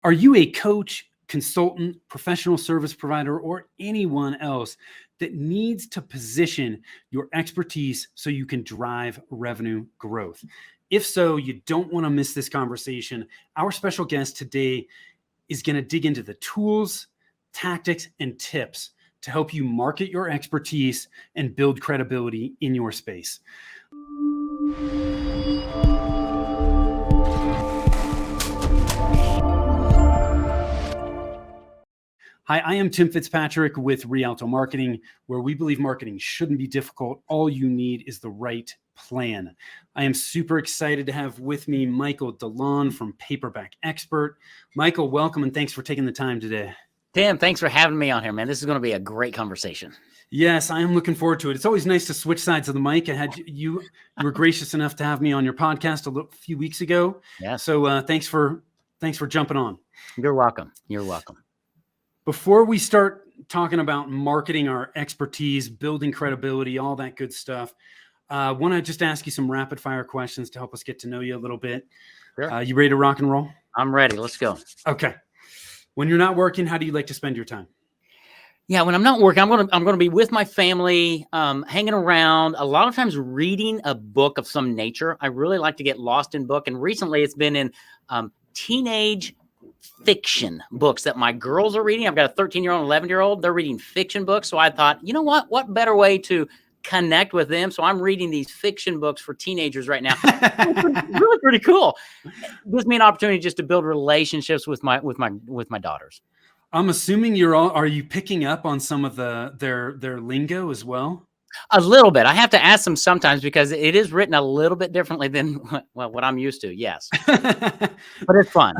Are you a coach, consultant, professional service provider, or anyone else that needs to position your expertise so you can drive revenue growth? If so, you don't want to miss this conversation. Our special guest today is going to dig into the tools, tactics, and tips to help you market your expertise and build credibility in your space. Hi, I am Tim Fitzpatrick with Rialto Marketing, where we believe marketing shouldn't be difficult. All you need is the right plan. I am super excited to have with me Michael DeLon from Paperback Expert. Michael, welcome, and thanks for taking the time today. Tim, thanks for having me on here, man. This is going to be a great conversation. Yes, I am looking forward to it. It's always nice to switch sides of the mic. You were gracious enough to have me on your podcast a few weeks ago. Yeah. So thanks for jumping on. You're welcome. You're welcome. Before we start talking about marketing our expertise, building credibility, all that good stuff, I want to just ask you some rapid fire questions to help us get to know you a little bit. Sure. You ready to rock and roll? I'm ready. Let's go. Okay. When you're not working, how do you like to spend your time? Yeah, when I'm not working, I'm gonna be with my family, hanging around. A lot of times, reading a book of some nature. I really like to get lost in book, and recently it's been in teenage fiction books that my girls are reading. I've got a 13-year-old and 11-year-old. They're reading fiction books, so I thought, you know what better way to connect with them? So I'm reading these fiction books for teenagers right now. Really pretty cool. It gives me an opportunity just to build relationships with my daughters. I'm assuming are you picking up on some of their lingo as well? A little bit. I have to ask them sometimes because it is written a little bit differently than what I'm used to. Yes, but it's fun.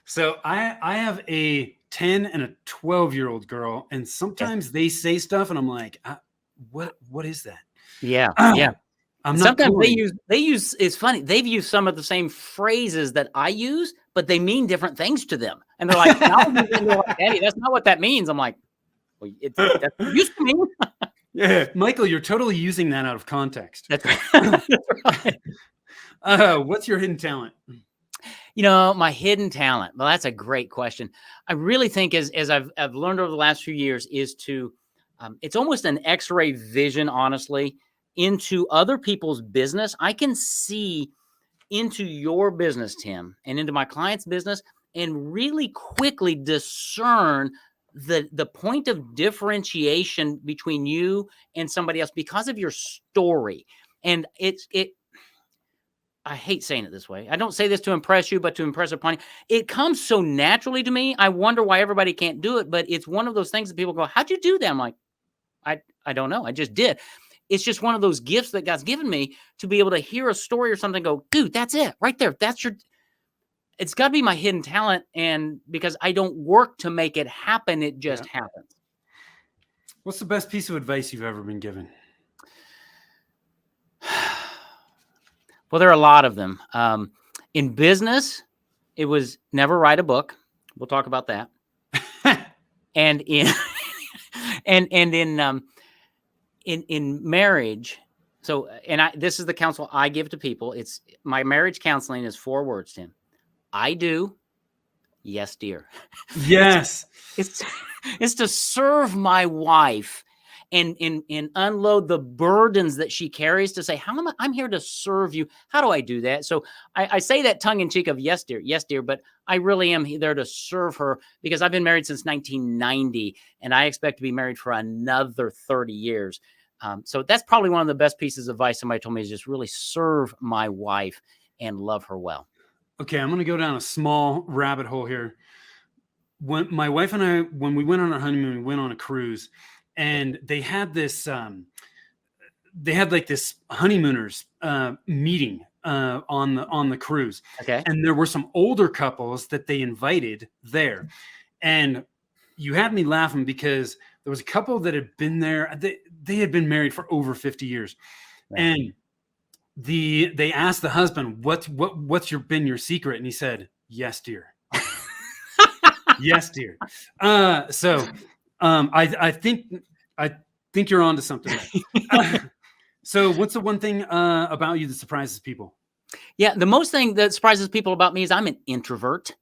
So I have a 10 and a 12-year-old girl, and sometimes they say stuff, and I'm like, what is that? Yeah, yeah. Sometimes they use. It's funny. They've used some of the same phrases that I use, but they mean different things to them. And they're like, Daddy, that's not what that means. I'm like, well, that's what it used to mean. Yeah, Michael, you're totally using that out of context. That's right. What's your hidden talent? My hidden talent. Well, that's a great question. I really think as I've learned over the last few years is to, it's almost an X-ray vision, honestly, into other people's business. I can see into your business, Tim, and into my client's business, and really quickly discern the point of differentiation between you and somebody else because of your story. And I hate saying it this way. I don't say this to impress you, but to impress upon you. It comes so naturally to me. I wonder why everybody can't do it, but it's one of those things that people go, how'd you do that? I'm like, I don't know. I just did. It's just one of those gifts that God's given me to be able to hear a story or something, go, dude, that's it right there. It's got to be my hidden talent. And because I don't work to make it happen, it just happens. What's the best piece of advice you've ever been given? Well, there are a lot of them. In business, it was never write a book. We'll talk about that. And in in marriage, this is the counsel I give to people. It's my marriage counseling is 4 words, Tim. I do. Yes, dear. Yes. It's to serve my wife and unload the burdens that she carries, to say, I'm here to serve you. How do I do that? So I say that tongue in cheek of yes, dear, but I really am there to serve her because I've been married since 1990 and I expect to be married for another 30 years. So that's probably one of the best pieces of advice somebody told me, is just really serve my wife and love her well. Okay, I'm going to go down a small rabbit hole here. When my wife and I, when we went on our honeymoon, we went on a cruise, and they had this, this honeymooners meeting on the cruise. Okay. And there were some older couples that they invited there, and you had me laughing because there was a couple that had been there. They had been married for over 50 years, right. And they asked the husband, what's been your secret? And he said, yes, dear. Yes, dear. So I think you're onto something. So what's the one thing about you that surprises people? Yeah, the most thing that surprises people about me is I'm an introvert.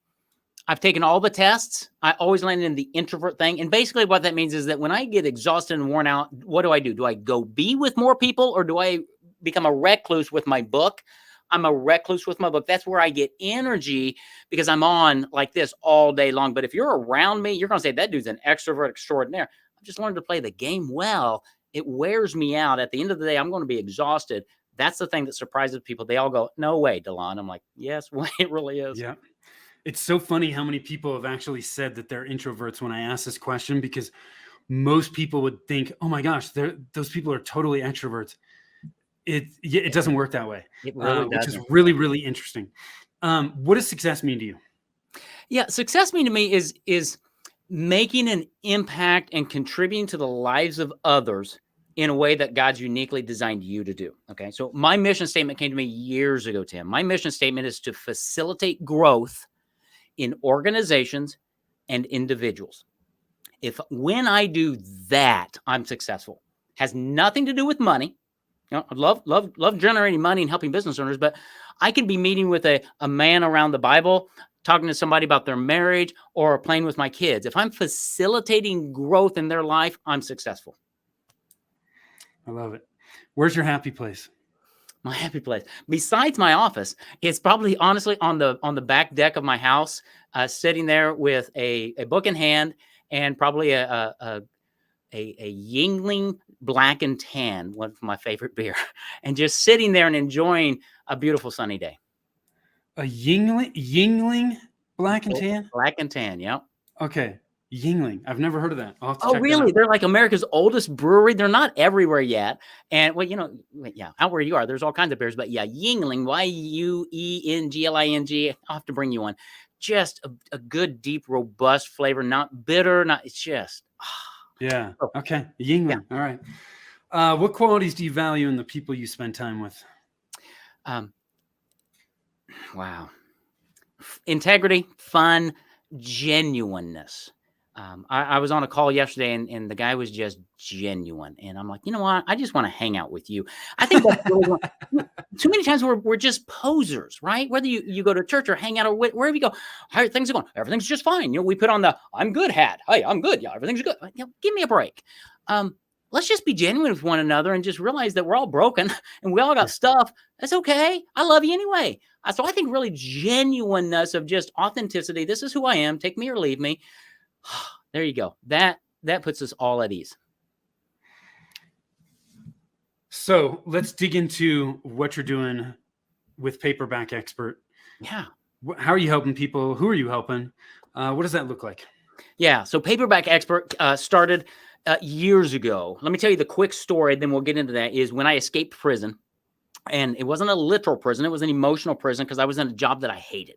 I've taken all the tests. I always landed in the introvert thing. And basically what that means is that when I get exhausted and worn out, what do? Do I go be with more people, or do I become a recluse with my book? I'm a recluse with my book. That's where I get energy, because I'm on like this all day long. But if you're around me, you're going to say, that dude's an extrovert extraordinaire. I've just learned to play the game well. It wears me out. At the end of the day, I'm going to be exhausted. That's the thing that surprises people. They all go, no way, DeLon. I'm like, yes, way, it really is. Yeah. It's so funny how many people have actually said that they're introverts when I ask this question, because most people would think, oh my gosh, those people are totally extroverts. It doesn't work that way, It really which is doesn't. really, really interesting. What does success mean to you? Yeah, success mean to me is making an impact and contributing to the lives of others in a way that God's uniquely designed you to do. Okay, so my mission statement came to me years ago, Tim. My mission statement is to facilitate growth in organizations and individuals. When I do that, I'm successful. Has nothing to do with money. You know, I love generating money and helping business owners, but I could be meeting with a man around the Bible, talking to somebody about their marriage, or playing with my kids. If I'm facilitating growth in their life, I'm successful. I love it. Where's your happy place? My happy place, besides my office, it's probably honestly on the back deck of my house, sitting there with a book in hand and probably a Yingling Black and Tan, one of my favorite beer, and just sitting there and enjoying a beautiful sunny day. A Yingling Black and Tan? Black and Tan, yeah. Okay. Yingling. I've never heard of that. I'll have to Oh, check really? that out. They're like America's oldest brewery. They're not everywhere yet. And well, yeah, out where you are, there's all kinds of beers. But yeah, Yingling, Yuengling. I'll have to bring you one. Just a good, deep, robust flavor, not bitter. It's just. Yeah. Okay. Yingling. Yeah. All right. What qualities do you value in the people you spend time with? Wow. Integrity, fun, genuineness. I was on a call yesterday and the guy was just genuine. And I'm like, you know what? I just want to hang out with you. I think that's really too many times we're just posers, right? Whether you go to church or hang out or wherever you go, how things are going. Everything's just fine. We put on the I'm good hat. Hey, I'm good. Yeah, everything's good. Give me a break. Let's just be genuine with one another and just realize that we're all broken and we all got stuff. That's okay. I love you anyway. So I think really genuineness of just authenticity. This is who I am. Take me or leave me. There you go. That puts us all at ease. So let's dig into what you're doing with Paperback Expert. Yeah. How are you helping people? Who are you helping? What does that look like? Yeah. So Paperback Expert started years ago. Let me tell you the quick story, then we'll get into that, is when I escaped prison. And it wasn't a literal prison. It was an emotional prison because I was in a job that I hated.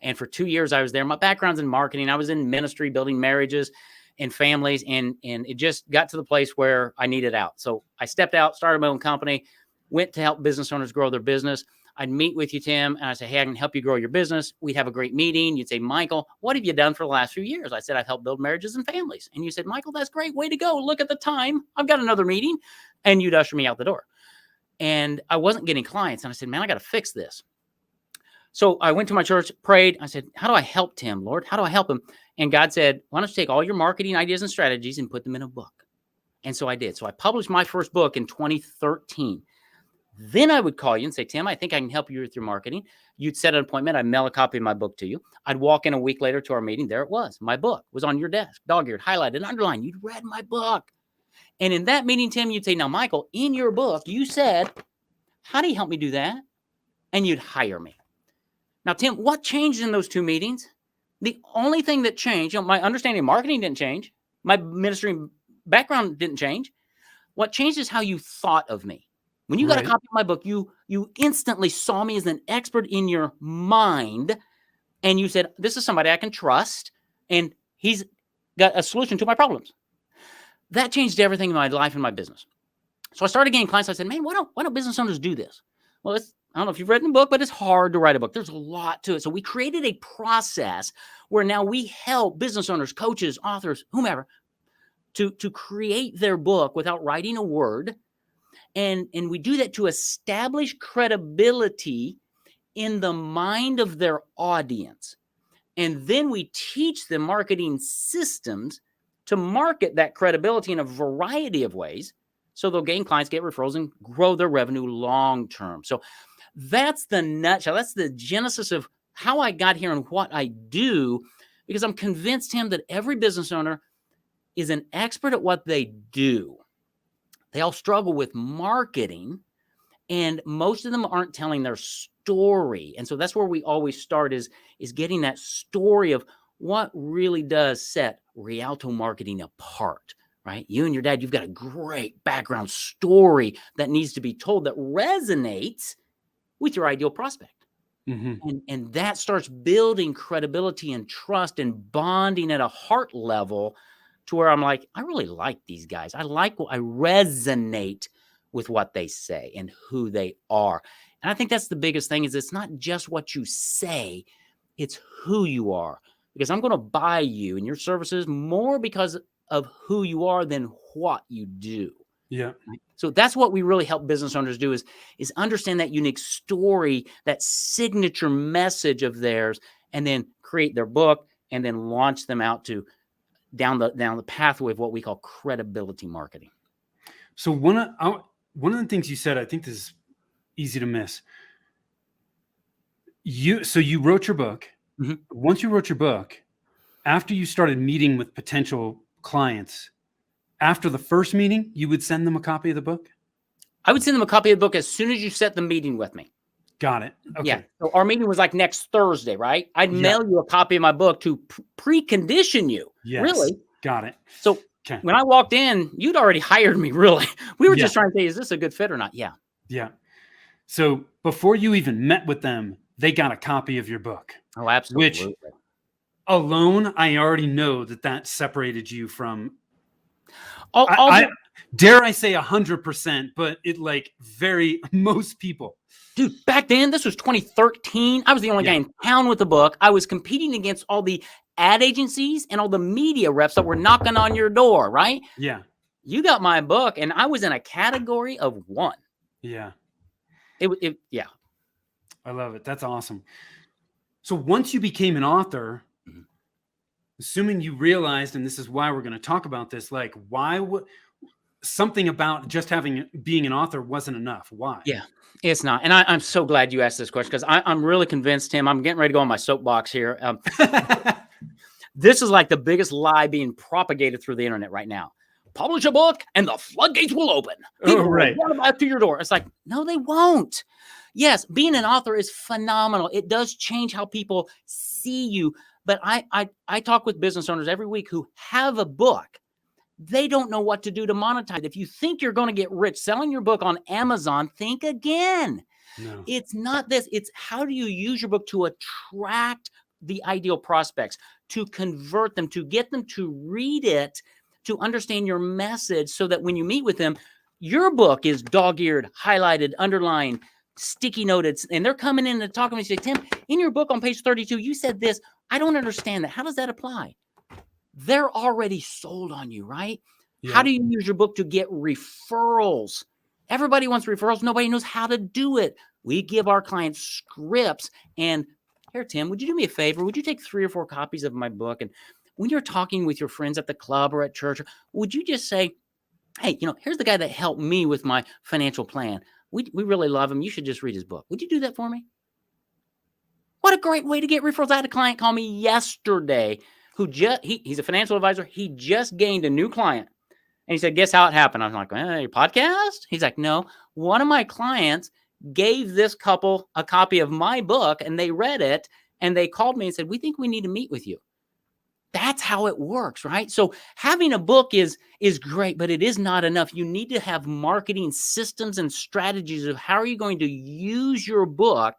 And for 2 years I was there. My background's in marketing. I was in ministry, building marriages and families. And it just got to the place where I needed out. So I stepped out, started my own company, went to help business owners grow their business. I'd meet with you, Tim, and I'd say, hey, I can help you grow your business. We'd have a great meeting. You'd say, Michael, what have you done for the last few years? I said, I've helped build marriages and families. And you said, Michael, that's great. Way to go. Look at the time. I've got another meeting. And you'd usher me out the door. And I wasn't getting clients. And I said, man, I got to fix this. So I went to my church, prayed. I said, how do I help Tim, Lord? How do I help him? And God said, why don't you take all your marketing ideas and strategies and put them in a book? And so I did. So I published my first book in 2013. Then I would call you and say, Tim, I think I can help you with your marketing. You'd set an appointment. I'd mail a copy of my book to you. I'd walk in a week later to our meeting. There it was. My book was on your desk, dog-eared, highlighted, underlined. You'd read my book. And in that meeting, Tim, you'd say, now, Michael, in your book, you said, how do you help me do that? And you'd hire me. Now, Tim, what changed in those 2 meetings? The only thing that changed, my understanding of marketing didn't change. My ministry background didn't change. What changed is how you thought of me. When you got a copy of my book, you instantly saw me as an expert in your mind. And you said, this is somebody I can trust. And he's got a solution to my problems. That changed everything in my life and my business. So I started getting clients. I said, man, why don't business owners do this? Well, I don't know if you've written a book, but it's hard to write a book. There's a lot to it. So we created a process where now we help business owners, coaches, authors, whomever, to create their book without writing a word. And we do that to establish credibility in the mind of their audience. And then we teach them marketing systems to market that credibility in a variety of ways. So they'll gain clients, get referrals, and grow their revenue long term. So that's the nutshell. That's the genesis of how I got here and what I do, because I'm convinced, Tim, that every business owner is an expert at what they do. They all struggle with marketing, and most of them aren't telling their story. And so that's where we always start is getting that story of what really does set Rialto marketing apart, right? You and your dad, you've got a great background story that needs to be told that resonates with your ideal prospect. And that starts building credibility and trust and bonding at a heart level to where I'm like, I really like these guys. I resonate with what they say and who they are. And I think that's the biggest thing is it's not just what you say, it's who you are. Because I'm going to buy you and your services more because of who you are than what you do. Yeah. So that's what we really help business owners do is understand that unique story, that signature message of theirs, and then create their book and then launch them out to down the pathway of what we call credibility marketing. So one of the things you said, I think this is easy to miss. You wrote your book. Mm-hmm. Once you wrote your book, after you started meeting with potential clients, after the first meeting, you would send them a copy of the book? I would send them a copy of the book as soon as you set the meeting with me. Got it. Okay. Yeah. So our meeting was like next Thursday, right? I'd mail you a copy of my book to precondition you. Yes. Really? Got it. So when I walked in, you'd already hired me, really. We were just trying to say, is this a good fit or not? Yeah. Yeah. So before you even met with them, they got a copy of your book. Oh, absolutely. Which alone, I already know that separated you from, dare I say 100%, but most people. Dude, back then, this was 2013. I was the only guy in town with the book. I was competing against all the ad agencies and all the media reps that were knocking on your door, right? Yeah. You got my book, and I was in a category of one. Yeah. Yeah. I love it. That's awesome. So once you became an author, assuming you realized, and this is why we're going to talk about this, like why would something about just being an author wasn't enough? Why? Yeah, it's not. And I'm so glad you asked this question because I'm really convinced, Tim, I'm getting ready to go on my soapbox here. This is like the biggest lie being propagated through the internet right now. Publish a book and the floodgates will open. People will run up to your door. It's like, no, they won't. Yes, being an author is phenomenal. It does change how people see you. But I talk with business owners every week who have a book. They don't know what to do to monetize. If you think you're going to get rich selling your book on Amazon, think again. No. It's not this. It's how do you use your book to attract the ideal prospects, to convert them, to get them to read it, to understand your message so that when you meet with them, your book is dog-eared, highlighted, underlined, sticky noted, and they're coming in and talking to me and say, Tim, in your book on page 32, you said this. I don't understand that. How does that apply? They're already sold on you, right? Yeah. How do you use your book to get referrals? Everybody wants referrals. Nobody knows how to do it. We give our clients scripts. And here, Tim, would you do me a favor? Would you take 3 or 4 copies of my book? And when you're talking with your friends at the club or at church, would you just say, hey, here's the guy that helped me with my financial plan. We really love him. You should just read his book. Would you do that for me? What a great way to get referrals. I had a client call me yesterday who he's a financial advisor. He just gained a new client. And he said, guess how it happened? I was like, hey, podcast? He's like, no, one of my clients gave this couple a copy of my book and they read it and they called me and said, we think we need to meet with you. That's how it works, right? So having a book is great, but it is not enough. You need to have marketing systems and strategies of how are you going to use your book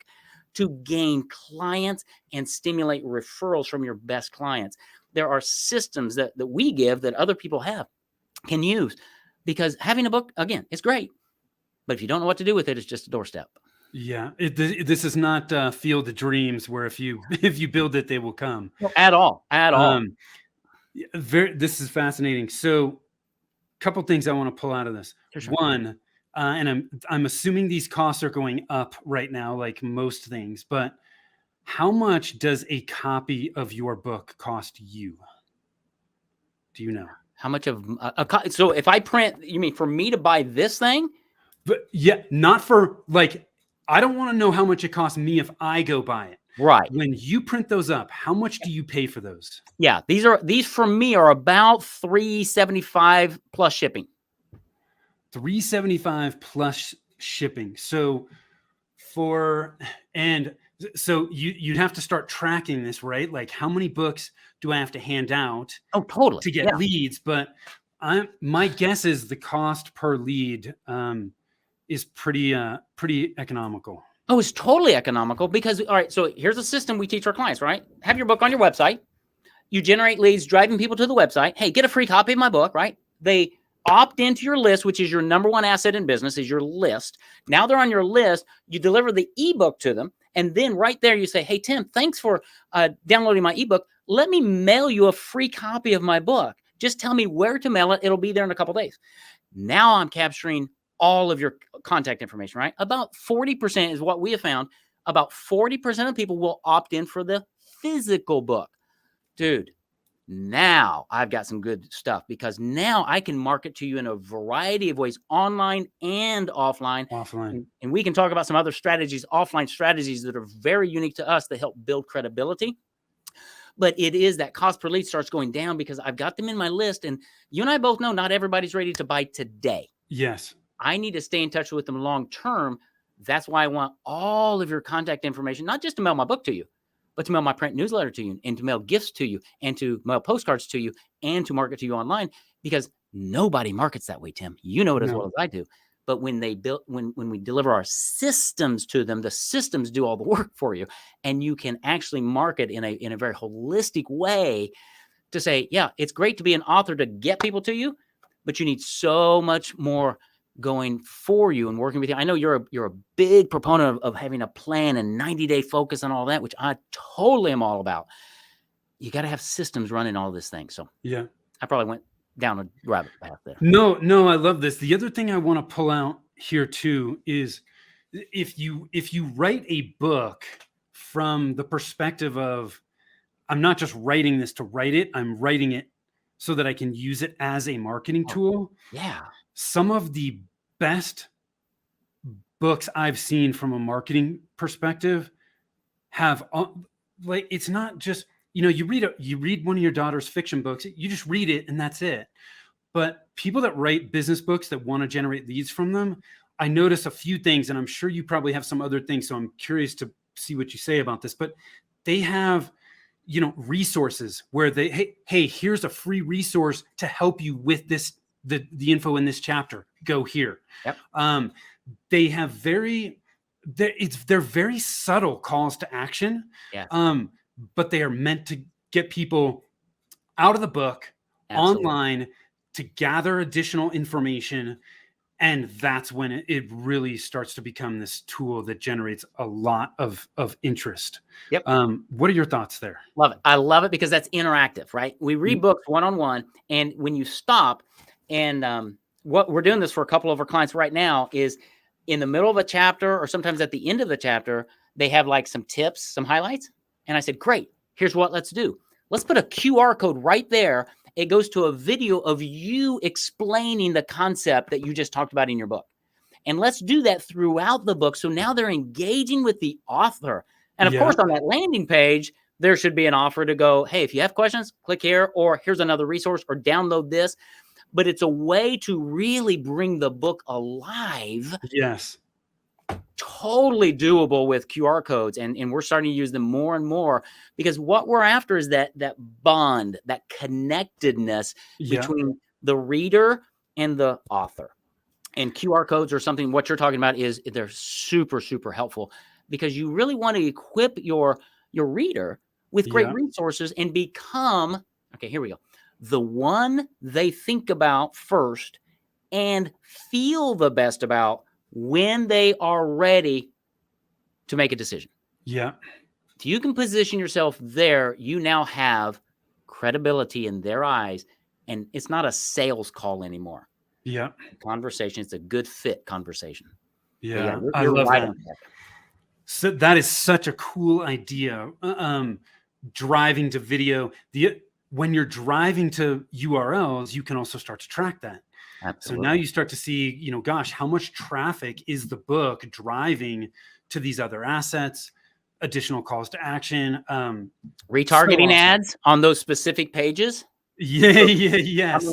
to gain clients and stimulate referrals from your best clients. There are systems that we give that other people can use because having a book, again, it's great. But if you don't know what to do with it, it's just a doorstep. Yeah, this is not Field of Dreams where if you build it, they will come. No, at all. This is fascinating. So, a couple things I want to pull out of this. Sure. One, and I'm assuming these costs are going up right now, like most things. But how much does a copy of your book cost you? Do you know? How much of so if I print, you mean for me to buy this thing? But yeah, not for like, I don't want to know how much it costs me if I go buy it. Right. When you print those up, how much do you pay for those? Yeah, these for me are about $375 plus shipping. $375 plus shipping. So you'd have to start tracking this, right? Like, how many books do I have to hand out Oh, totally. to get leads? But my guess is the cost per lead is pretty economical. Oh, it's totally economical because, all right, so here's a system we teach our clients, right? Have your book on your website. You generate leads, driving people to the website. Hey, get a free copy of my book, right? They opt into your list, which is your number one asset in business, is your list. Now they're on your list. You deliver the ebook to them. And then right there you say, hey, Tim, thanks for downloading my ebook. Let me mail you a free copy of my book. Just tell me where to mail it. It'll be there in a couple of days. Now I'm capturing all of your contact information, right? About 40% is what we have found. About 40% of people will opt in for the physical book. Dude, now I've got some good stuff because now I can market to you in a variety of ways, online and offline. And we can talk about some other strategies, offline strategies that are very unique to us that help build credibility. But it is that cost per lead starts going down because I've got them in my list. And you and I both know not everybody's ready to buy today. Yes. I need to stay in touch with them long term. That's why I want all of your contact information, not just to mail my book to you, but to mail my print newsletter to you and to mail gifts to you and to mail postcards to you and to market to you online, because nobody markets that way, Tim. You know it as well as I do. But when we deliver our systems to them, the systems do all the work for you, and you can actually market in a very holistic way to say, yeah, it's great to be an author to get people to you, but you need so much more going for you and working with you. I know you're a big proponent of having a plan and 90-day focus and all that, which I totally am all about. You got to have systems running all this thing. So yeah, I probably went down a rabbit path there. No, I love this. The other thing I want to pull out here too is if you write a book from the perspective of, I'm not just writing this to write it, I'm writing it so that I can use it as a marketing tool. Yeah. Some of the best books I've seen from a marketing perspective have like, it's not just, you read one of your daughter's fiction books, you just read it and that's it. But people that write business books that want to generate leads from them, I notice a few things, and I'm sure you probably have some other things. So I'm curious to see what you say about this, but they have, resources where hey, here's a free resource to help you with this, the info in this chapter, go here. Yep. They have they're very subtle calls to action. Yeah. But they are meant to get people out of the book, online, to gather additional information. And that's when it really starts to become this tool that generates a lot of interest. Yep. What are your thoughts there? Love it. I love it because that's interactive, right? We read books one-on-one, and when you stop, and what we're doing this for a couple of our clients right now is in the middle of a chapter, or sometimes at the end of the chapter, they have like some tips, some highlights. And I said, great, here's what let's do. Let's put a QR code right there. It goes to a video of you explaining the concept that you just talked about in your book. And let's do that throughout the book. So now they're engaging with the author. And of course, on that landing page, there should be an offer to go, hey, if you have questions, click here, or here's another resource, or download this. But it's a way to really bring the book alive. Yes. Totally doable with QR codes. And we're starting to use them more and more, because what we're after is that bond, that connectedness between the reader and the author. And QR codes are something, what you're talking about is they're super, super helpful, because you really want to equip your reader with great resources and become, okay, here we go, the one they think about first and feel the best about when they are ready to make a decision. Yeah. If you can position yourself there, you now have credibility in their eyes, and it's not a sales call anymore. Yeah. Conversation. It's a good fit conversation. Yeah. So I love that. So that is such a cool idea. Driving to video. When you're driving to URLs, you can also start to track that. Absolutely. So now you start to see, gosh, how much traffic is the book driving to these other assets, additional calls to action, retargeting so awesome. Ads on those specific pages. Yes. I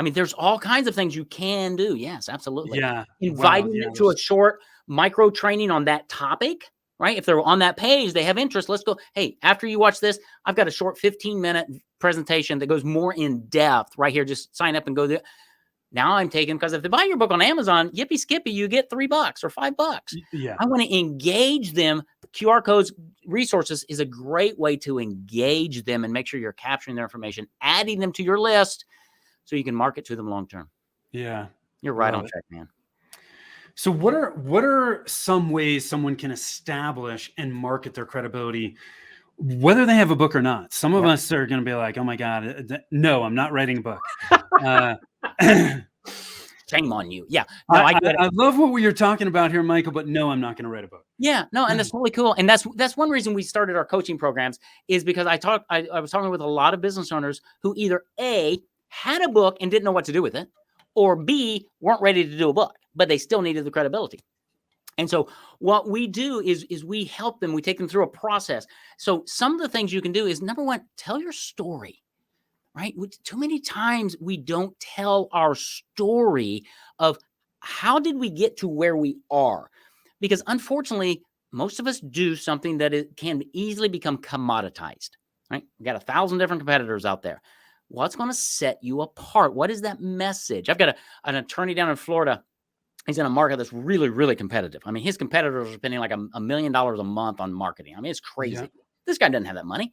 mean, there's all kinds of things you can do. Yes, absolutely. Yeah. Inviting them to a short micro training on that topic, right? If they're on that page, they have interest. Let's go. Hey, after you watch this, I've got a short 15-minute presentation that goes more in depth right here. Just sign up and go there. Now I'm taking, because if they buy your book on Amazon, yippee skippy, you get $3 or $5. Yeah. I want to engage them. QR codes, resources is a great way to engage them and make sure you're capturing their information, adding them to your list so you can market to them long term. Yeah. You're right on track, man. So what are some ways someone can establish and market their credibility, whether they have a book or not? Some of us are going to be like, oh my God, no, I'm not writing a book. Shame on you. Yeah. No, I love what you're talking about here, Michael, but no, I'm not going to write a book. Yeah, no, and that's really cool. And that's one reason we started our coaching programs, is because I was talking with a lot of business owners who either A, had a book and didn't know what to do with it, or B, weren't ready to do a book, but they still needed the credibility. And so what we do is we help them. We take them through a process. So some of the things you can do is, number one, tell your story. Right? Too many times we don't tell our story of how did we get to where we are? Because unfortunately, most of us do something that can easily become commoditized, right? We got 1,000 different competitors out there. What's going to set you apart? What is that message? I've got an attorney down in Florida. He's in a market that's really, really competitive. I mean, his competitors are spending like $1 million a month on marketing. I mean, it's crazy. Yeah. This guy doesn't have that money.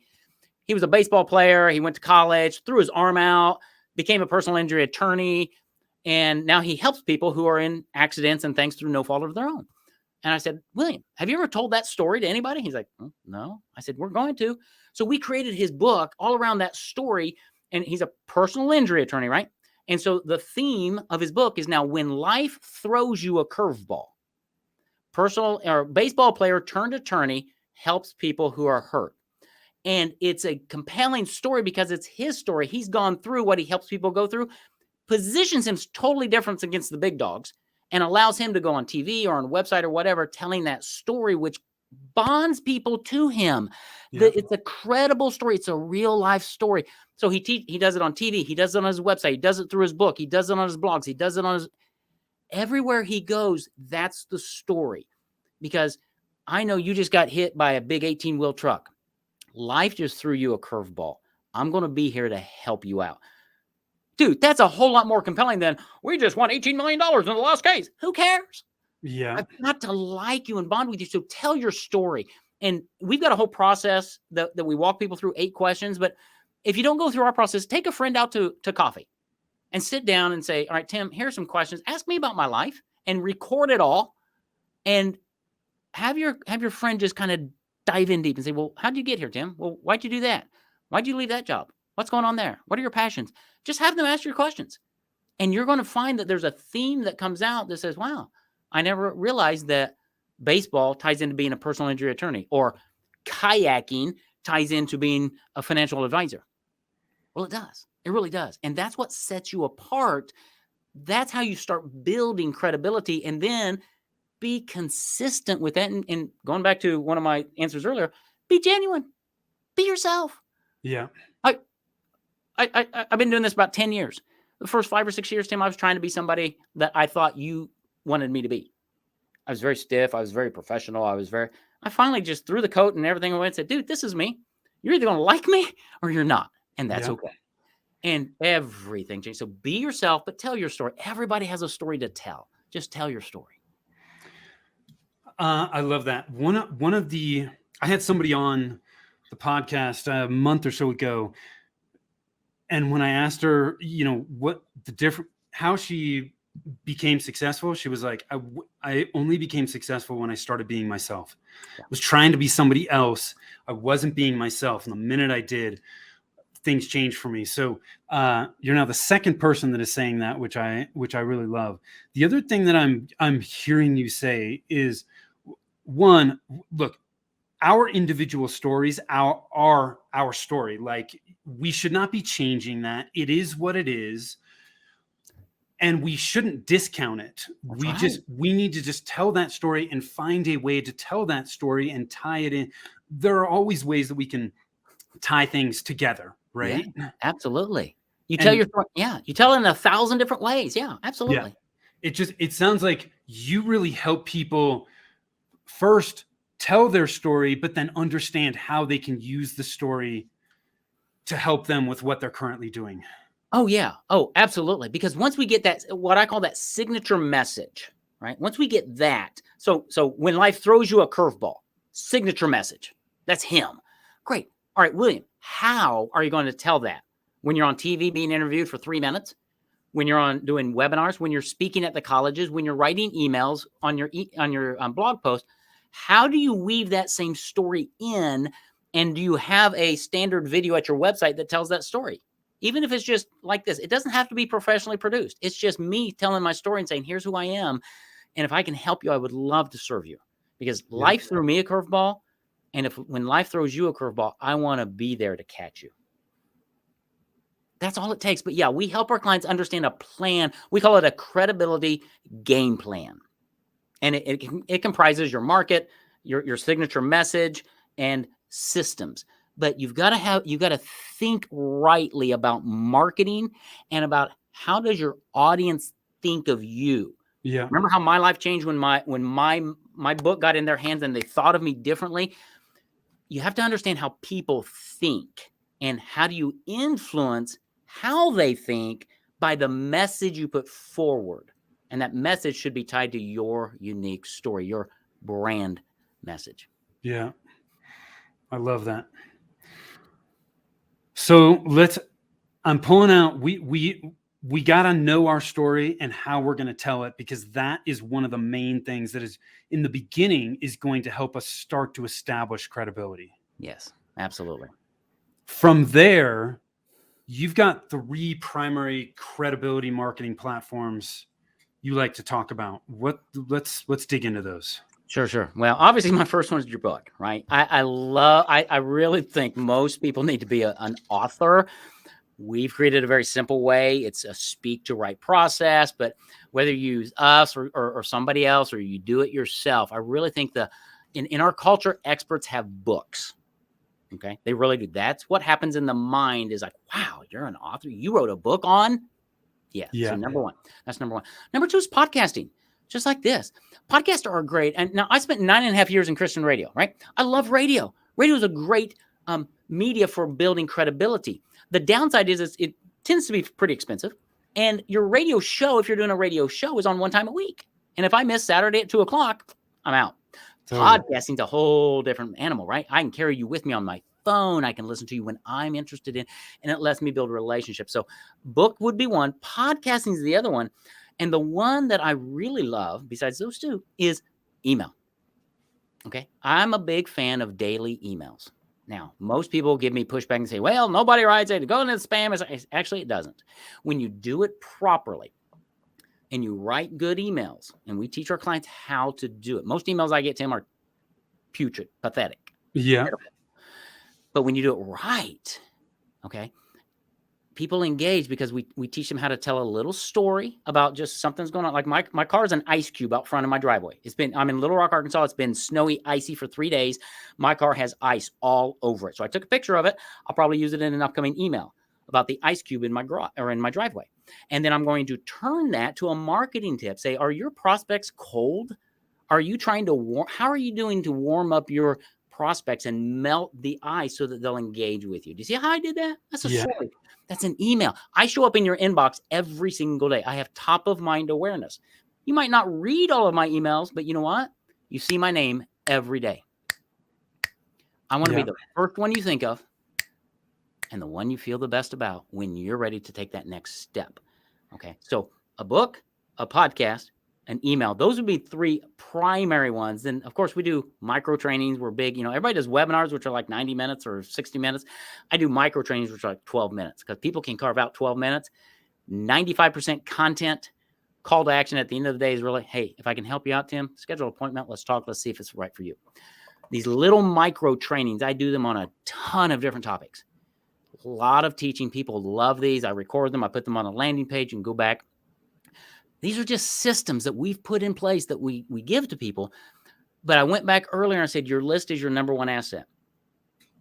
He was a baseball player. He went to college, threw his arm out, became a personal injury attorney. And now he helps people who are in accidents and things through no fault of their own. And I said, William, have you ever told that story to anybody? He's like, oh, no. I said, we're going to. So we created his book all around that story. And he's a personal injury attorney, right? And so the theme of his book is now when life throws you a curveball. Personal or baseball player turned attorney helps people who are hurt. And it's a compelling story because it's his story. He's gone through what he helps people go through, positions him totally different against the big dogs, and allows him to go on TV or on a website or whatever, telling that story, which bonds people to him. Yeah. It's a credible story. It's a real life story. So he does it on TV. He does it on his website. He does it through his book. He does it on his blogs. He does it on his, everywhere he goes. That's the story. Because I know you just got hit by a big 18-wheel truck. Life just threw you a curveball. I'm going to be here to help you out. Dude, that's a whole lot more compelling than we just won $18 million in the last case. Who cares? Yeah. I've got to like you and bond with you. So tell your story. And we've got a whole process that we walk people through, 8 questions. But if you don't go through our process, take a friend out to coffee and sit down and say, all right, Tim, here's some questions. Ask me about my life and record it all. And have your friend just kind of dive in deep and say, well, how'd you get here, Tim? Well, why'd you do that? Why'd you leave that job? What's going on there? What are your passions? Just have them ask your questions. And you're going to find that there's a theme that comes out that says, wow, I never realized that baseball ties into being a personal injury attorney, or kayaking ties into being a financial advisor. Well, it does. It really does. And that's what sets you apart. That's how you start building credibility, and then be consistent with that. And going back to one of my answers earlier, be genuine, be yourself. Yeah. I've been doing this about 10 years. The first 5 or 6 years, Tim, I was trying to be somebody that I thought you wanted me to be. I was very stiff. I was very professional. I finally just threw the coat and everything away and said, dude, this is me. You're either going to like me or you're not. And that's okay. And everything changed. So be yourself, but tell your story. Everybody has a story to tell. Just tell your story. I love that. I had somebody on the podcast a month or so ago. And when I asked her, what how she became successful, she was like, I only became successful when I started being myself. I was trying to be somebody else. I wasn't being myself. And the minute I did, things changed for me. So you're now the second person that is saying that, which I really love. The other thing that I'm hearing you say is, one, look, our individual stories are our story. Like, we should not be changing that. It is what it is. And we shouldn't discount it. We need to just tell that story and find a way to tell that story and tie it in. There are always ways that we can tie things together, right? Yeah, absolutely. You tell your story. Yeah. You tell it in 1,000 different ways. Yeah, absolutely. Yeah. It sounds like you really help people first tell their story, but then understand how they can use the story to help them with what they're currently doing. Oh, yeah. Oh, absolutely. Because once we get that, what I call that signature message, right? Once we get that, so when life throws you a curveball, signature message, that's him. Great. All right, William, how are you going to tell that? When you're on TV being interviewed for 3 minutes, when you're doing webinars, when you're speaking at the colleges, when you're writing emails on your blog post, how do you weave that same story in? And do you have a standard video at your website that tells that story? Even if it's just like this, it doesn't have to be professionally produced. It's just me telling my story and saying, here's who I am. And if I can help you, I would love to serve you, because life threw me a curveball. And when life throws you a curveball, I want to be there to catch you. That's all it takes. But yeah, we help our clients understand a plan. We call it a credibility game plan. And it comprises your market, your signature message, and systems. But you've got to think rightly about marketing and about how does your audience think of you. Yeah. Remember how my life changed when my book got in their hands and they thought of me differently? You have to understand how people think, and how do you influence how they think by the message you put forward. And that message should be tied to your unique story, your brand message. Yeah. I love that. So I'm pulling out, we got to know our story and how we're going to tell it, because that is one of the main things that is in the beginning is going to help us start to establish credibility. Yes, absolutely. From there, you've got 3 primary credibility marketing platforms you like to talk about. Let's dig into those. Sure. Well, obviously my first one is your book, right? I really think most people need to be an author. We've created a very simple way. It's a speak to write process, but whether you use us or somebody else, or you do it yourself, I really think in our culture, experts have books. Okay. They really do. That's what happens in the mind, is like, wow, you're an author. You wrote a book on. Yeah. So number one, that's number one. Number 2 is podcasting. Just like this. Podcasts are great. And now I spent 9.5 years in Christian radio, right? I love radio. Radio is a great media for building credibility. The downside is it tends to be pretty expensive. And your radio show, if you're doing a radio show, is on one time a week. And if I miss Saturday at 2:00, I'm out. Totally. Podcasting's a whole different animal, right? I can carry you with me on my phone. I can listen to you when I'm interested in, and it lets me build relationships. So book would be one. Podcasting is the other one. And the one that I really love, besides those 2, is email. Okay. I'm a big fan of daily emails. Now, most people give me pushback and say, well, nobody writes it. Go into the spam. Actually, it doesn't. When you do it properly and you write good emails, and we teach our clients how to do it. Most emails I get, Tim, are putrid, pathetic. Yeah. Terrible. But when you do it right, okay, people engage because we teach them how to tell a little story about just something's going on. Like my car is an ice cube out front of my driveway. I'm in Little Rock, Arkansas. It's been snowy, icy for 3 days. My car has ice all over it. So I took a picture of it. I'll probably use it in an upcoming email about the ice cube in my driveway. And then I'm going to turn that to a marketing tip. Say, are your prospects cold? Are you trying to how are you doing to warm up your prospects and melt the ice so that they'll engage with you? Do you see how I did that? That's a story. That's an email. I show up in your inbox every single day. I have top of mind awareness. You might not read all of my emails, but you know what? You see my name every day. I want to be the first one you think of and the one you feel the best about when you're ready to take that next step. Okay. So a book, a podcast, an email. Those would be 3 primary ones. Then, of course, we do micro trainings. We're big. Everybody does webinars, which are like 90 minutes or 60 minutes. I do micro trainings, which are like 12 minutes, because people can carve out 12 minutes. 95% content, call to action at the end of the day is really, hey, if I can help you out, Tim, schedule an appointment. Let's talk. Let's see if it's right for you. These little micro trainings, I do them on a ton of different topics. A lot of teaching. People love these. I record them. I put them on a landing page and go back. These are just systems that we've put in place that we give to people. But I went back earlier and I said, your list is your number one asset.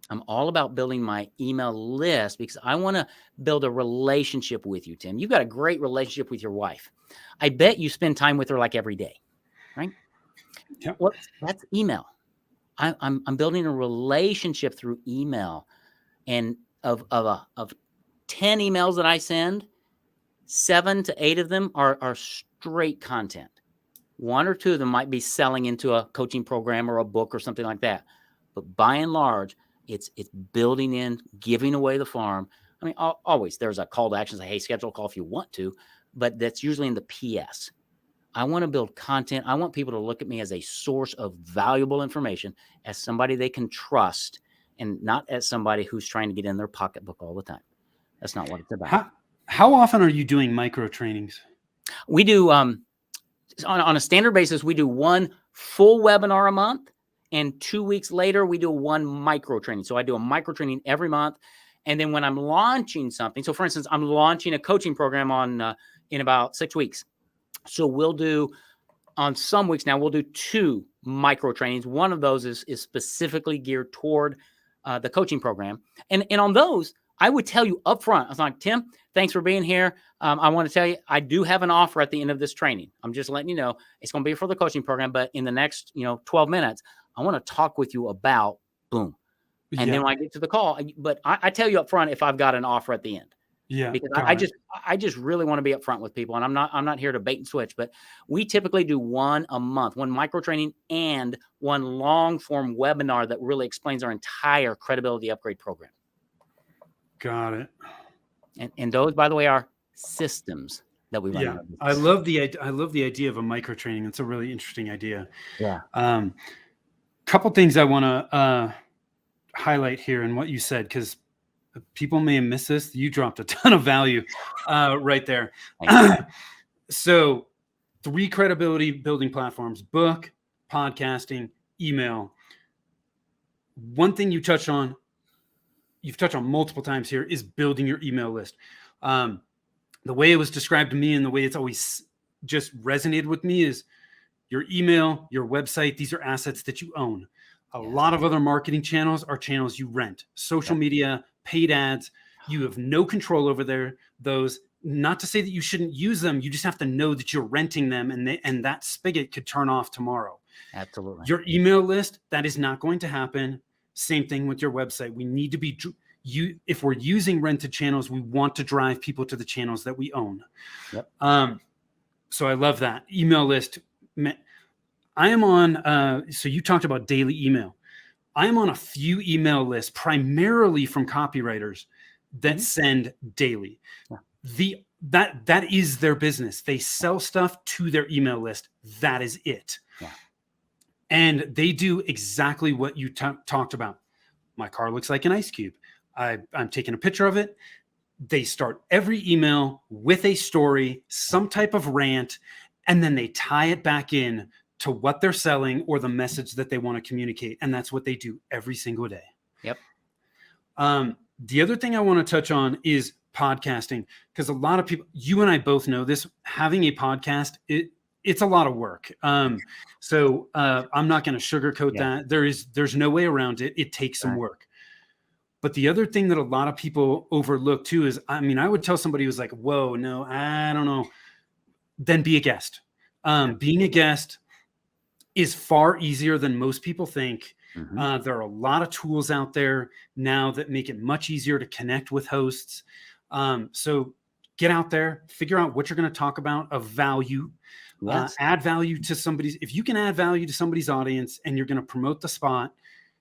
I'm all about building my email list because I want to build a relationship with you, Tim. You've got a great relationship with your wife. I bet you spend time with her like every day, right? Yep. Well, that's email. I'm building a relationship through email, and of 10 emails that I send, 7 to 8 of them are straight content. 1 or 2 of them might be selling into a coaching program or a book or something like that. But by and large, it's building in, giving away the farm. I mean, always there's a call to action, say, hey, schedule a call if you want to, but that's usually in the PS. I want to build content. I want people to look at me as a source of valuable information, as somebody they can trust, and not as somebody who's trying to get in their pocketbook all the time. That's not what it's about. How often are you doing micro trainings? We do, on a standard basis, we do 1 full webinar a month. And 2 weeks later, we do 1 micro training. So I do a micro training every month. And then when I'm launching something, so for instance, I'm launching a coaching program in about 6 weeks. So we'll do, on some weeks now, we'll do 2 micro trainings. One of those is specifically geared toward the coaching program. And on those, I would tell you up front, I was like, Tim, thanks for being here. I want to tell you, I do have an offer at the end of this training. I'm just letting you know it's going to be for the coaching program, but in the next 12 minutes, I want to talk with you about boom. And then when I get to the call, but I tell you up front if I've got an offer at the end. Yeah. Because I just really want to be upfront with people, and I'm not here to bait and switch, but we typically do 1 a month, 1 micro training and 1 long form webinar that really explains our entire credibility upgrade program. Got it. And those, by the way, are systems that we run. Yeah. I love the idea of a micro training. It's a really interesting idea. Yeah. Couple things I want to highlight here in what you said, because people may have missed this. You dropped a ton of value right there. So 3 credibility building platforms: book, podcasting, email. One thing you've touched on multiple times here, is building your email list. The way it was described to me and the way it's always just resonated with me is your email, your website, these are assets that you own. A lot of other marketing channels are channels you rent. Social media, paid ads, you have no control over those. Not to say that you shouldn't use them. You just have to know that you're renting them, and that spigot could turn off tomorrow. Absolutely. Your email list, that is not going to happen. Same thing with your website. We need to be, if we're using rented channels, we want to drive people to the channels that we own. Yep. So I love that. Email list. I am on, so you talked about daily email. I am on a few email lists, primarily from copywriters that send daily. Yeah. That is their business. They sell stuff to their email list. That is it. Yeah. And they do exactly what you talked about. My car looks like an ice cube. I'm taking a picture of it. They start every email with a story, some type of rant, and then they tie it back in to what they're selling or the message that they want to communicate. And that's what they do every single day. Yep. The other thing I want to touch on is podcasting, because a lot of people, you and I both know this, having a podcast, it's a lot of work. So I'm not going to sugarcoat that. There's no way around it. It takes some work. But the other thing that a lot of people overlook too is, I mean, I would tell somebody who's like, whoa, no, I don't know, then be a guest. Being a guest is far easier than most people think. There are a lot of tools out there now that make it much easier to connect with hosts. So get out there, figure out what you're going to talk about of value, add value to somebody's. If you can add value to somebody's audience and you're going to promote the spot,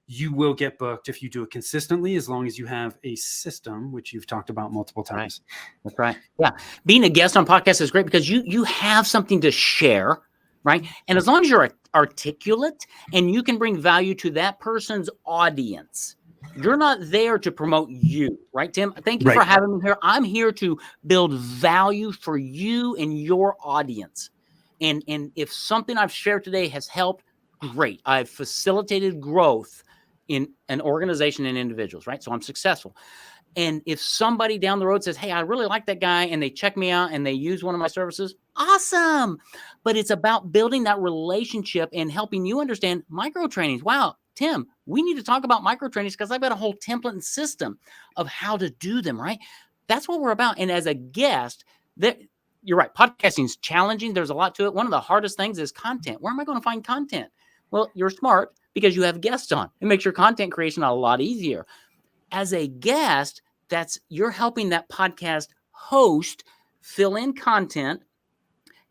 you will get booked if you do it consistently, as long as you have a system, which you've talked about multiple times. That's right. Yeah. Being a guest on podcasts is great because you have something to share, right? And as long as you're articulate and you can bring value to that person's audience, You're not there to promote you, right, Tim? Thank you for Right. having me here. I'm here to build value for you and your audience. And if something I've shared today has helped, great. I've facilitated growth in an organization and individuals, right? So I'm successful. And if somebody down the road says, hey, I really like that guy, and they check me out and they use one of my services, awesome. But it's about building that relationship and helping you understand micro trainings. Wow, Tim, we need to talk about micro trainings because I've got a whole template and system of how to do them, right? That's what we're about. And as a guest, you're right, podcasting is challenging. There's a lot to it. One of the hardest things is content. Where am I going to find content? Well, you're smart because you have guests on. It makes your content creation a lot easier. As a guest, you're helping that podcast host fill in content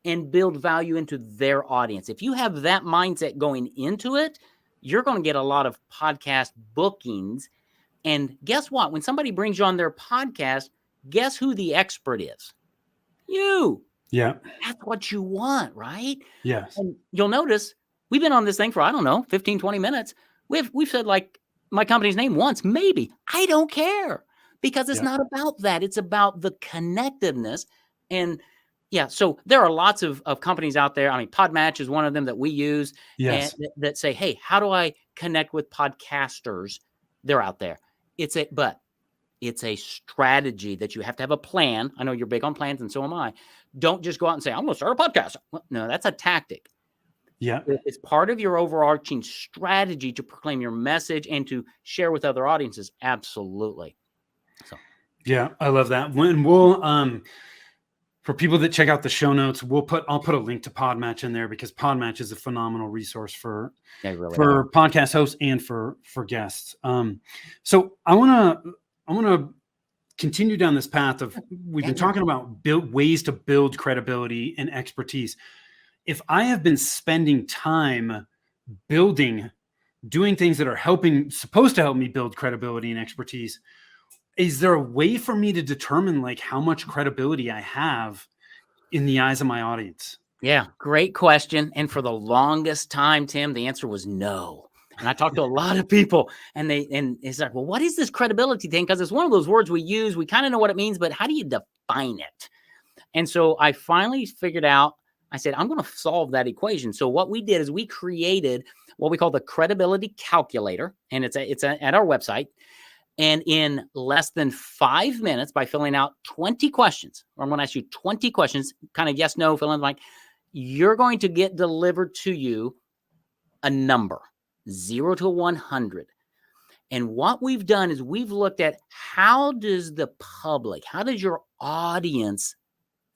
and build value into their audience. If you have that mindset going into it, you're going to get a lot of podcast bookings. And guess what? When somebody brings you on their podcast, guess who the expert is? You. Yeah. That's what you want, right? Yes. And you'll notice we've been on this thing for, I don't know, 15, 20 minutes. We've said like my company's name once, maybe. I don't care because it's not about that. It's about the connectiveness. And yeah, so there are lots of companies out there. I mean, Podmatch is one of them that we use that say, hey, how do I connect with podcasters? They're out there. It's a strategy that you have to have a plan. I know you're big on plans and so am I. Don't just go out and say, I'm going to start a podcast. Well, no, that's a tactic. Yeah. It's part of your overarching strategy to proclaim your message and to share with other audiences. Absolutely. So, yeah, I love that. When we'll, for people that check out the show notes, I'll put a link to Podmatch in there because Podmatch is a phenomenal resource for podcast hosts and for guests. So I want to continue down this path of we've been talking about ways to build credibility and expertise. If I have been spending time doing things that are supposed to help me build credibility and expertise, is there a way for me to determine like how much credibility I have in the eyes of my audience? Yeah, great question. And for the longest time, Tim, the answer was no. And I talked to a lot of people and it's like, well, what is this credibility thing? Because it's one of those words we use. We kind of know what it means, but how do you define it? And so I finally figured out, I said, I'm going to solve that equation. So what we did is we created what we call the credibility calculator. And it's at our website. And in less than 5 minutes, by filling out 20 questions, or I'm going to ask you 20 questions, kind of yes, no, fill in the blank, you're going to get delivered to you a number, 0 to 100. And what we've done is we've looked at how does your audience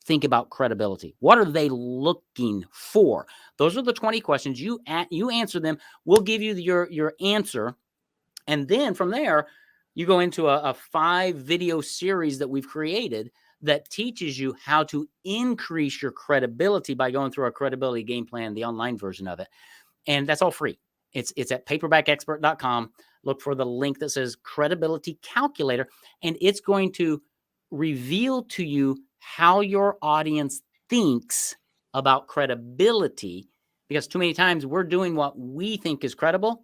think about credibility? What are they looking for? Those are the 20 questions. You answer them. We'll give you your answer. And then from there, you go into a 5-video series that we've created that teaches you how to increase your credibility by going through our credibility game plan, the online version of it. And that's all free. It's at paperbackexpert.com. Look for the link that says credibility calculator, and it's going to reveal to you how your audience thinks about credibility, because too many times we're doing what we think is credible,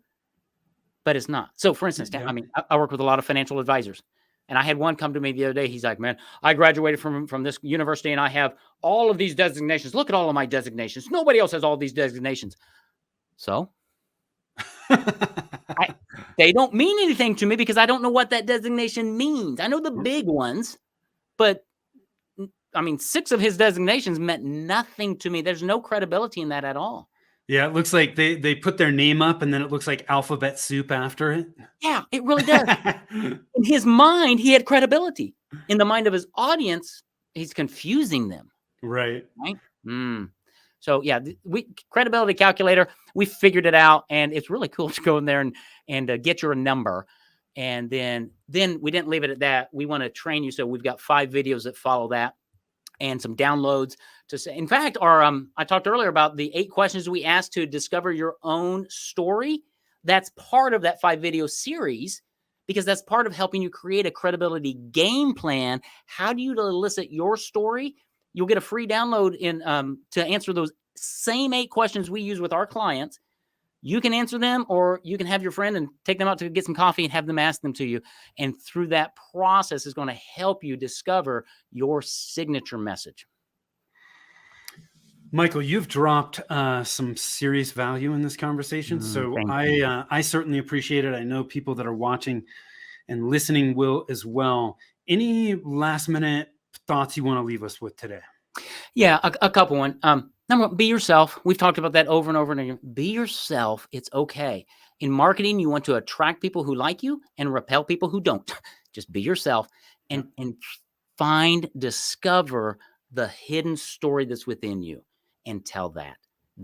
but it's not. So for instance, I mean, I work with a lot of financial advisors, and I had one come to me the other day. He's like, man, I graduated from this university and I have all of these designations. Look at all of my designations. Nobody else has all these designations. So they don't mean anything to me because I don't know what that designation means. I know the big ones, but I mean, 6 of his designations meant nothing to me. There's no credibility in that at all. Yeah, it looks like they put their name up and then it looks like alphabet soup after it. Yeah, it really does. In his mind, he had credibility. In the mind of his audience, he's confusing them. Right. So yeah, credibility calculator, we figured it out, and it's really cool to go in there and get your number. And then we didn't leave it at that. We want to train you. So we've got 5 videos that follow that and some downloads to say, in fact, I talked earlier about the 8 questions we asked to discover your own story. That's part of that 5-video series, because that's part of helping you create a credibility game plan. How do you elicit your story? You'll get a free download to answer those same 8 questions we use with our clients. You can answer them, or you can have your friend and take them out to get some coffee and have them ask them to you. And through that process is going to help you discover your signature message. Michael, you've dropped some serious value in this conversation. So I certainly appreciate it. I know people that are watching and listening will as well. Any last minute thoughts you want to leave us with today? Yeah, a couple one. Number one, be yourself. We've talked about that over and over and again. Be yourself. It's okay. In marketing, you want to attract people who like you and repel people who don't. Just be yourself and discover the hidden story that's within you and tell that.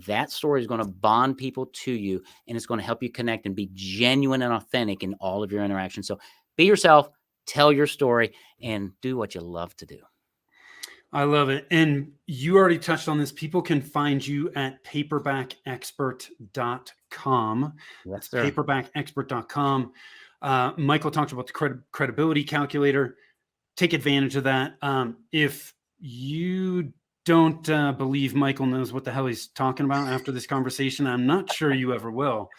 That story is going to bond people to you, and it's going to help you connect and be genuine and authentic in all of your interactions. So be yourself, tell your story, and do what you love to do. I love it. And you already touched on this. People can find you at paperbackexpert.com. Yes, That's paperbackexpert.com. Michael talked about the credibility calculator. Take advantage of that. If you don't believe Michael knows what the hell he's talking about after this conversation, I'm not sure you ever will.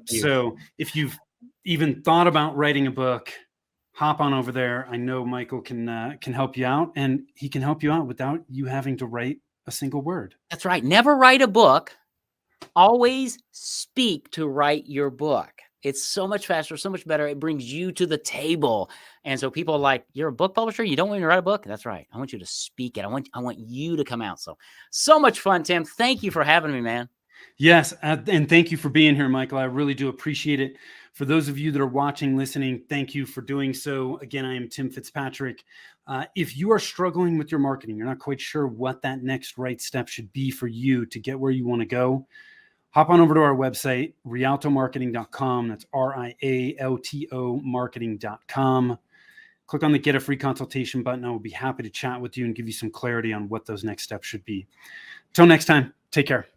So if you've even thought about writing a book, hop on over there. I know Michael can help you out, and he can help you out without you having to write a single word. That's right. Never write a book. Always speak to write your book. It's so much faster, so much better. It brings you to the table. And so people are like, you're a book publisher? You don't want me to write a book? That's right. I want you to speak it. I want you to come out. So much fun, Tim. Thank you for having me, man. Yes. And thank you for being here, Michael. I really do appreciate it. For those of you that are watching, listening, thank you for doing so. Again, I am Tim Fitzpatrick. If you are struggling with your marketing, you're not quite sure what that next right step should be for you to get where you want to go, hop on over to our website, rialtomarketing.com. That's RIALTO marketing.com. Click on the Get a Free Consultation button. I will be happy to chat with you and give you some clarity on what those next steps should be. Till next time, take care.